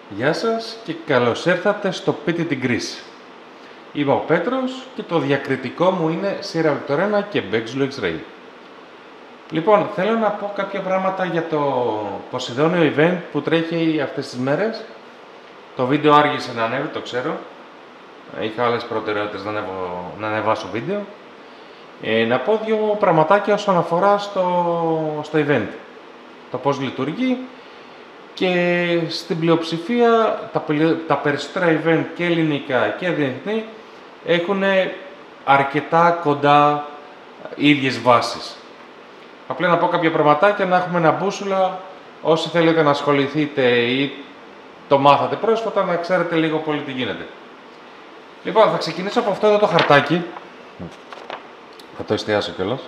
Γεια σας και καλώς ήρθατε στο Πίτι την Κρίση. Είμαι ο Πέτρος και το διακριτικό μου είναι Sierra Victorina και Beck Zulu X-Ray. Λοιπόν, θέλω να πω κάποια πράγματα για το Ποσειδόνιο event που τρέχει αυτές τις μέρες. Το βίντεο άργησε να ανέβει, το ξέρω. Είχα άλλες προτεραιότητες να ανεβάσω βίντεο. Να πω δύο πραγματάκια όσον αφορά στο event. Το πώς λειτουργεί. Και στην πλειοψηφία τα περισσότερα event και ελληνικά και διεθνή έχουν αρκετά κοντά ίδιες βάσεις. Απλά να πω κάποια πραγματάκια, να έχουμε ένα μπούσουλα, όσοι θέλετε να ασχοληθείτε ή το μάθατε πρόσφατα, να ξέρετε λίγο πολύ τι γίνεται. Λοιπόν, θα ξεκινήσω από αυτό εδώ το χαρτάκι. Θα το εστιάσω κιόλας.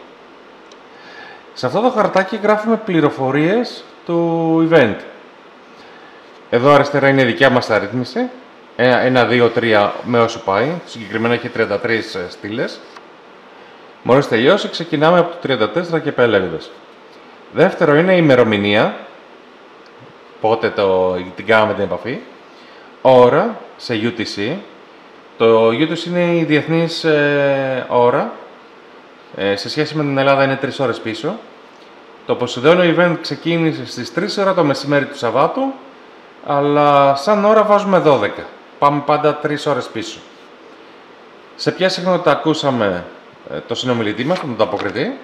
Σε αυτό το χαρτάκι γράφουμε πληροφορίες του event. Εδώ αριστερά είναι η δικιά μας αρρύθμιση. 1, 2, 3 με όσο πάει. Συγκεκριμένα έχει 33 στήλες. Μόλις τελειώσει, ξεκινάμε από το 34 και επέλεγοντας. Δεύτερο είναι η ημερομηνία. Πότε την κάναμε την επαφή. Ώρα σε UTC. Το UTC είναι η διεθνής ώρα. Σε σχέση με την Ελλάδα είναι 3 ώρες πίσω. Το Ποσειδόνιο event ξεκίνησε στις 3 ώρα το μεσημέρι του Σαββάτου. Αλλά σαν ώρα βάζουμε 12. Πάμε πάντα 3 ώρες πίσω. Σε ποια συχνότητα ακούσαμε το συνομιλητή μας, τον ανταποκριτή.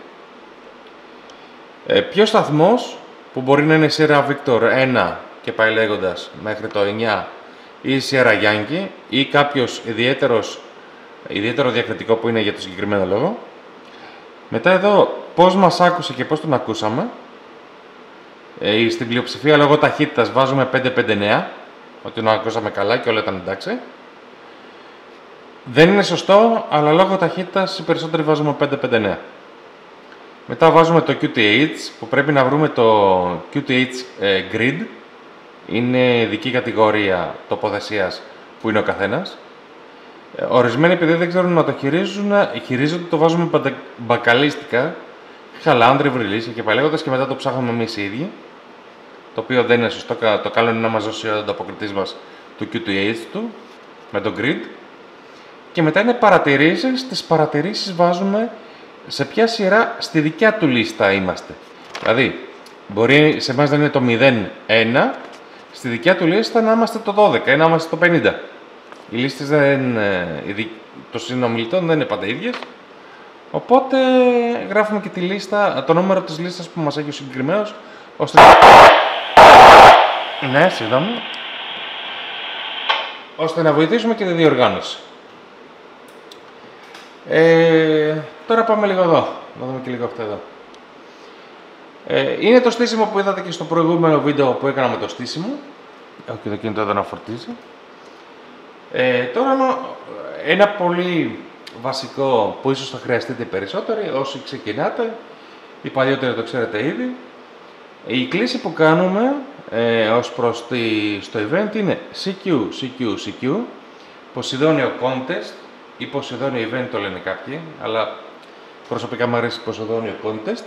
Ποιος σταθμός, που μπορεί να είναι Sierra Victor 1 και πάει λέγοντας μέχρι το 9 ή Sierra Yankee ή κάποιος ιδιαίτερο διακριτικό που είναι για το συγκεκριμένο λόγο. Μετά εδώ πώς μας άκουσε και πώς τον ακούσαμε. Στην πλειοψηφία λόγω ταχύτητας βάζουμε 559, ότι τον ακούσαμε καλά και όλα ήταν εντάξει. Δεν είναι σωστό, αλλά λόγω ταχύτητας οι περισσότεροι βάζουμε 559. Μετά βάζουμε το QTH, που πρέπει να βρούμε το QTH Grid. Είναι ειδική κατηγορία τοποθεσίας που είναι ο καθένας. Ορισμένοι επειδή δεν ξέρουν να το χειρίζονται, το βάζουμε μπακαλίστικα. Χαλάνδρη, βρυλίσια και παλαιότητες και μετά το ψάχνουμε εμείς οι ίδιοι. Το οποίο δεν είναι σωστό, το καλό είναι να μας δώσει ο ανταποκριτής μας του QTH του, με το grid. Και μετά είναι παρατηρήσεις, στις παρατηρήσεις βάζουμε σε ποια σειρά στη δικιά του λίστα είμαστε. Δηλαδή, μπορεί σε εμάς να είναι το 0-1, στη δικιά του λίστα να είμαστε το 12 ή να είμαστε το 50. Οι λίστες των συνομιλητών δεν είναι πάντα ίδιες. Οπότε γράφουμε και τη λίστα, το νούμερο της λίστας που μας έχει ο συγκεκριμένος, ώστε... Ναι, συγγνώμη. Ώστε να βοηθήσουμε και τη διοργάνωση. Τώρα πάμε λίγο εδώ. Να δούμε και λίγο αυτό εδώ. Είναι το στήσιμο που είδατε και στο προηγούμενο βίντεο που έκανα με το στήσιμο. Έχω και το κινητό εδώ να φορτίζει. Τώρα ένα πολύ βασικό που ίσως θα χρειαστείτε περισσότεροι όσοι ξεκινάτε, οι παλιότεροι το ξέρετε ήδη. Η κλίση που κάνουμε ως προς στο event είναι CQ, CQ, CQ, Ποσειδόνιο Contest ή Ποσειδόνιο Event το λένε κάποιοι, αλλά προσωπικά μου αρέσει Ποσειδόνιο Contest,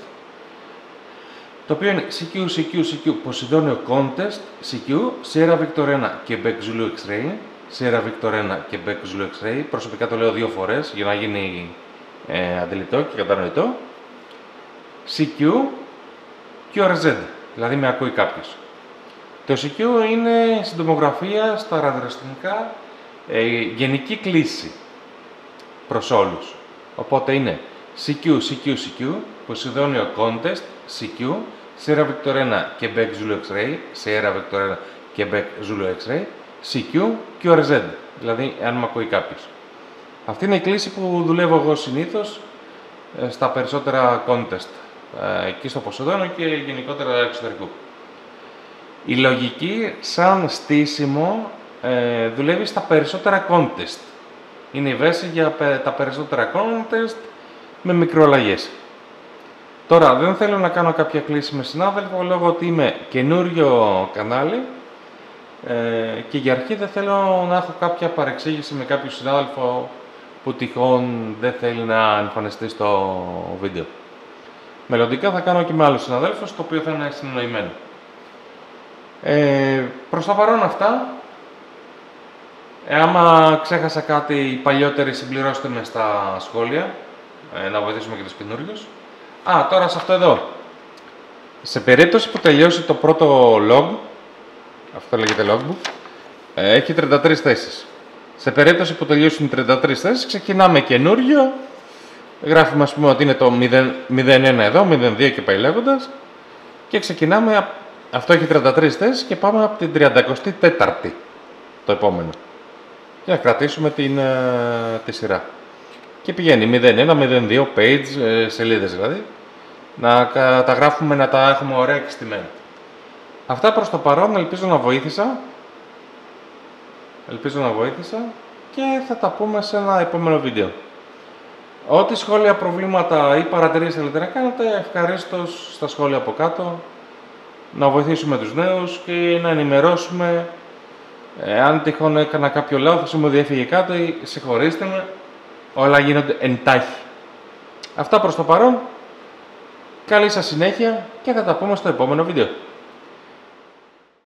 το οποίο είναι CQ, CQ, CQ, Ποσειδόνιο Contest, CQ, Sierra Victorina και Beck Zulu X-Ray, Sierra Victorina και Beck Zulu X-Ray, προσωπικά το λέω 2 φορές για να γίνει αντιληπτό και κατανοητό. CQ, QRZ, δηλαδή με ακούει κάποιος. Το CQ είναι στην τομογραφία, στα ραδιοαστυνομικά, γενική κλίση προς όλους. Οπότε είναι CQ, CQ, CQ, Ποσειδόνιο Contest, CQ, Sierra Victorina και Beck Zulu X-Ray, Sierra Victorina και Beck Zulu X-Ray, CQ, QRZ, δηλαδή αν με ακούει κάποιος. Αυτή είναι η κλίση που δουλεύω εγώ συνήθως στα περισσότερα contest, εκεί στο Ποσειδόνιο και γενικότερα εξωτερικού. Η λογική σαν στήσιμο δουλεύει στα περισσότερα contest. Είναι η βάση για τα περισσότερα contest με μικροαλλαγές. Τώρα δεν θέλω να κάνω κάποια κλίση με συνάδελφο λόγω ότι είμαι καινούριο κανάλι και για αρχή δεν θέλω να έχω κάποια παρεξήγηση με κάποιο συνάδελφο που τυχόν δεν θέλει να εμφανιστεί στο βίντεο. Μελλοντικά θα κάνω και με άλλους συναδέλφους, το οποίο θα είναι συνεννοημένο. Προς το παρόν αυτά, Άμα ξέχασα κάτι, οι παλιότεροι συμπληρώστε με στα σχόλια, να βοηθήσουμε και τους καινούριους. Τώρα σε αυτό εδώ. Σε περίπτωση που τελειώσει το πρώτο log, αυτό λέγεται logbook, έχει 33 θέσεις. Σε περίπτωση που τελειώσουν 33 θέσεις, ξεκινάμε καινούριο. Γράφουμε, ας πούμε, ότι είναι το 01 εδώ, 02 και πάει λέγοντας. Και ξεκινάμε, αυτό έχει 33 θέσεις και πάμε από την 34η, το επόμενο. Και να κρατήσουμε τη σειρά. Και πηγαίνει 01, 02, page, σελίδες δηλαδή. Να τα γράφουμε, να τα έχουμε ωραία εξτημένα. Αυτά προς το παρόν, ελπίζω να βοήθησα. Και θα τα πούμε σε ένα επόμενο βίντεο. Ό,τι σχόλια, προβλήματα ή παρατηρήσεις θέλετε να κάνετε, ευχαρίστως στα σχόλια από κάτω. Να βοηθήσουμε τους νέους και να ενημερώσουμε. Αν τυχόν έκανα κάποιο λάθος ή μου διέφυγε κάτι, συγχωρήστε με. Όλα γίνονται εντάχει. Αυτά προς το παρόν. Καλή σας συνέχεια και θα τα πούμε στο επόμενο βίντεο.